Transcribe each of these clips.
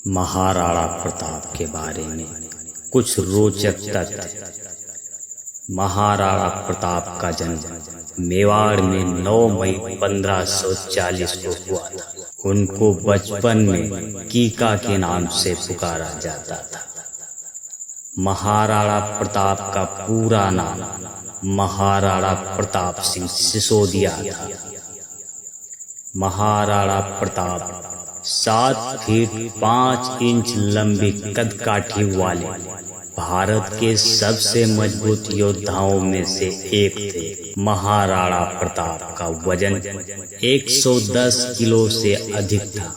महाराणा प्रताप के बारे में कुछ रोचक तथ्य। महाराणा प्रताप का जन्म मेवाड़ में 9 मई 1540 को हुआ था। उनको बचपन में कीका के नाम से पुकारा जाता था। महाराणा प्रताप का पूरा नाम महाराणा प्रताप सिंह सिसोदिया था। महाराणा प्रताप 7 फीट 5 इंच लंबी कदकाठी वाले भारत के सबसे मजबूत योद्धाओं में से एक थे। महाराणा प्रताप का वजन 110 किलो से अधिक था।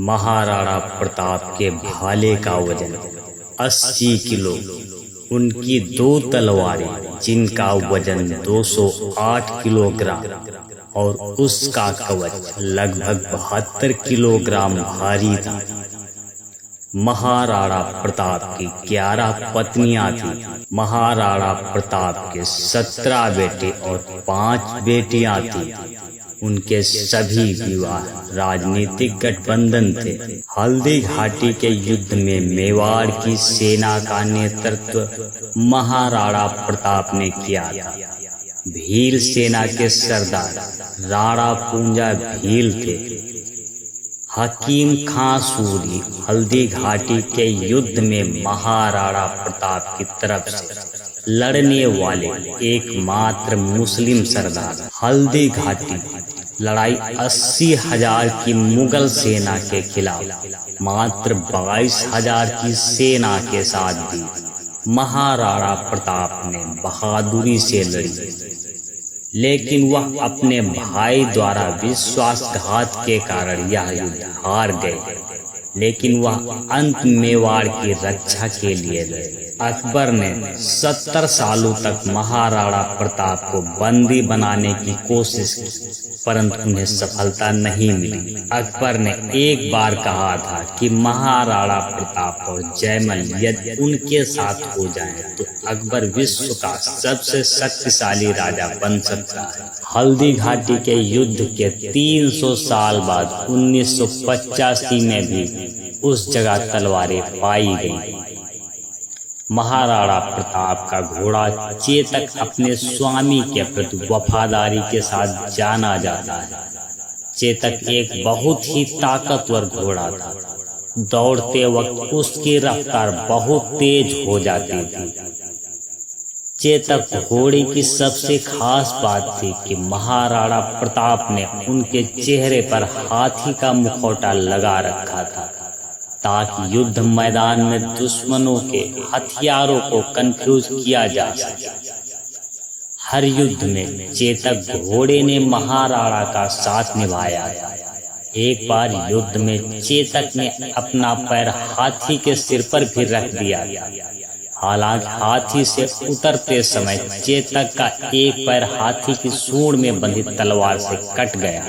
महाराणा प्रताप के भाले का वजन 80 किलो, उनकी 2 तलवारें जिनका वजन 208 किलोग्राम और उसका कवच लगभग 72 किलोग्राम भारी था। महाराणा प्रताप की 11 पत्नियां थीं। महाराणा प्रताप के 17 बेटे और 5 बेटियां थीं। उनके सभी विवाह राजनीतिक गठबंधन थे। हल्दी घाटी के युद्ध में मेवाड़ की सेना का नेतृत्व महाराणा प्रताप ने किया था। भील सेना के सरदार राणा पूंजा भील थे। हकीम खां सूरी हल्दी घाटी के युद्ध में महाराणा प्रताप की तरफ से लड़ने वाले एकमात्र मुस्लिम सरदार। हल्दी घाटी लड़ाई 80,000 की मुगल सेना के खिलाफ मात्र 22,000 की सेना के साथ भी महाराणा प्रताप ने बहादुरी से लड़ी, लेकिन वह अपने भाई द्वारा विश्वासघात के कारण यह युद्ध हार गए। लेकिन वह अंत मेवाड़ की रक्षा के लिए लड़े। अकबर ने 70 सालों तक महाराणा प्रताप को बंदी बनाने की कोशिश की, परंतु उन्हें सफलता नहीं मिली। अकबर ने एक बार कहा था कि महाराणा प्रताप और जयमल यदि उनके साथ हो जाएं तो अकबर विश्व का सबसे शक्तिशाली राजा बन सकता है। हल्दी घाटी के युद्ध के 300 साल बाद 1985 में भी उस जगह तलवारें पाई गईं। महाराणा प्रताप का घोड़ा चेतक अपने स्वामी के प्रति वफादारी के साथ जाना जाता है। चेतक एक बहुत ही ताकतवर घोड़ा था। दौड़ते वक्त उसकी रफ्तार बहुत तेज हो जाती थी। चेतक घोड़े की सबसे खास बात थी कि महाराणा प्रताप ने उनके चेहरे पर हाथी का मुखौटा लगा रखा था, ताकि युद्ध मैदान में दुश्मनों के हथियारों को कंफ्यूज किया जा सके। हर युद्ध में चेतक घोड़े ने महाराणा का साथ निभाया। एक बार युद्ध में चेतक ने अपना पैर हाथी के सिर पर भी रख दिया। हालांकि हाथी से उतरते समय चेतक का एक पैर हाथी की सूंड में बंधी तलवार से कट गया।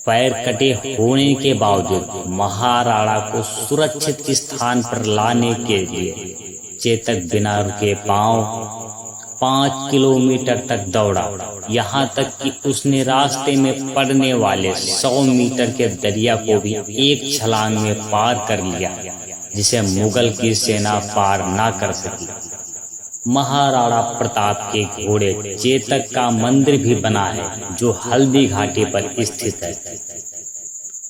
पैर कटे होने के बावजूद महाराणा को सुरक्षित स्थान पर लाने के लिए चेतक बिना रुके पांव 5 किलोमीटर तक दौड़ा। यहाँ तक कि उसने रास्ते में पड़ने वाले 100 मीटर के दरिया को भी एक छलांग में पार कर लिया, जिसे मुगल की सेना पार ना कर सकी। महाराणा प्रताप के घोड़े चेतक का मंदिर भी बना है, जो हल्दी घाटी पर स्थित है।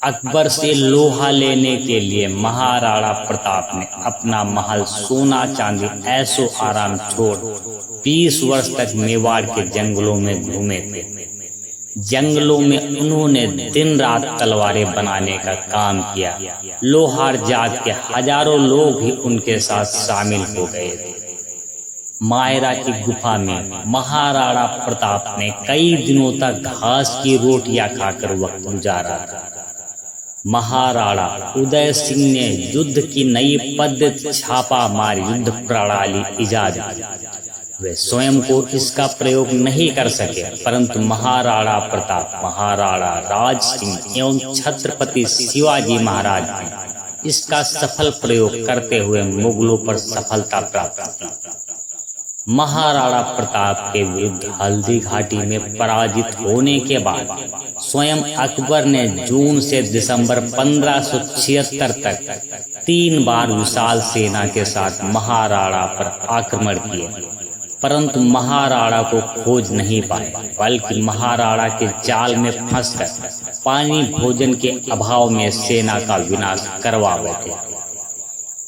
अकबर से लोहा लेने के लिए महाराणा प्रताप ने अपना महल, सोना चांदी, ऐशो आराम छोड़ 20 वर्ष तक मेवाड़ के जंगलों में घूमे थे। जंगलों में उन्होंने दिन रात तलवारें बनाने का काम किया। लोहार जात के हजारों लोग भी उनके साथ शामिल हो गए थे। मायरा की गुफा में महाराणा प्रताप ने कई दिनों तक घास की रोटियां खाकर वक्त गुजारा था। महाराणा उदय सिंह ने युद्ध की नई पद्धति छापा मार युद्ध प्रणाली इजाद की। वे स्वयं को इसका प्रयोग नहीं कर सके, परंतु महाराणा प्रताप, महाराणा राज सिंह एवं छत्रपति शिवाजी महाराज ने इसका सफल प्रयोग करते हुए मुगलों पर सफलता प्राप्त की। महाराणा प्रताप के विरुद्ध हल्दी घाटी में पराजित होने के बाद स्वयं अकबर ने जून से दिसंबर 1576 तक 3 बार विशाल सेना के साथ महाराणा पर आक्रमण किए, परंतु महाराणा को खोज नहीं पाए, बल्कि महाराणा के जाल में फंसकर पानी भोजन के अभाव में सेना का विनाश करवा बैठे।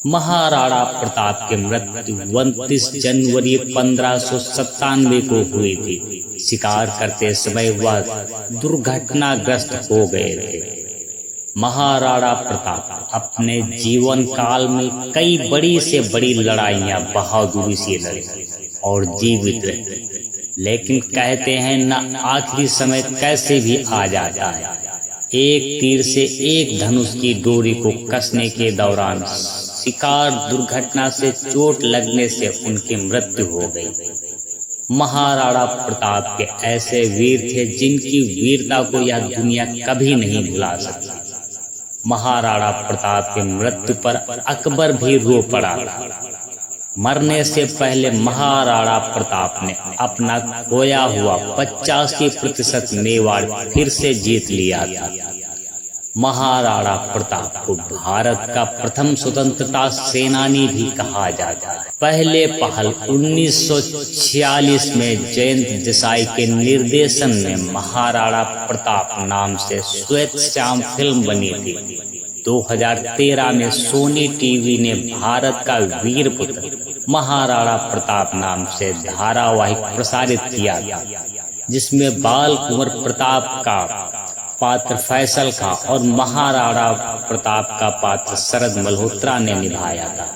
महाराणा प्रताप की मृत्यु 29 जनवरी 1597 को हुई थी। शिकार करते समय वह दुर्घटनाग्रस्त हो गए थे। महाराणा प्रताप अपने जीवन काल में कई बड़ी से बड़ी लड़ाइयां बहादुरी से लड़े और जीवित रहे, लेकिन कहते हैं न आखिरी समय कैसे भी आ जाता है। एक तीर से एक धनुष की डोरी को कसने के दौरान शिकार दुर्घटना से चोट लगने से उनकी मृत्यु हो गई। महाराणा प्रताप के ऐसे वीर थे जिनकी वीरता को यह दुनिया कभी नहीं भुला सकती। महाराणा प्रताप की मृत्यु पर अकबर भी रो पड़ा था। मरने से पहले महाराणा प्रताप ने अपना खोया हुआ 85% मेवाड़ फिर से जीत लिया था। महाराणा प्रताप को भारत का प्रथम स्वतंत्रता सेनानी भी कहा जाता है। पहले पहल 1946 में जयंत देसाई के निर्देशन में महाराणा प्रताप नाम से श्वेत श्याम फिल्म बनी थी। 2013 में सोनी टीवी ने भारत का वीर पुत्र महाराणा प्रताप नाम से धारावाहिक प्रसारित किया था, जिसमें बाल कुंवर प्रताप का पात्र फैसल खां और महाराणा प्रताप का पात्र शरद मल्होत्रा ने निभाया था।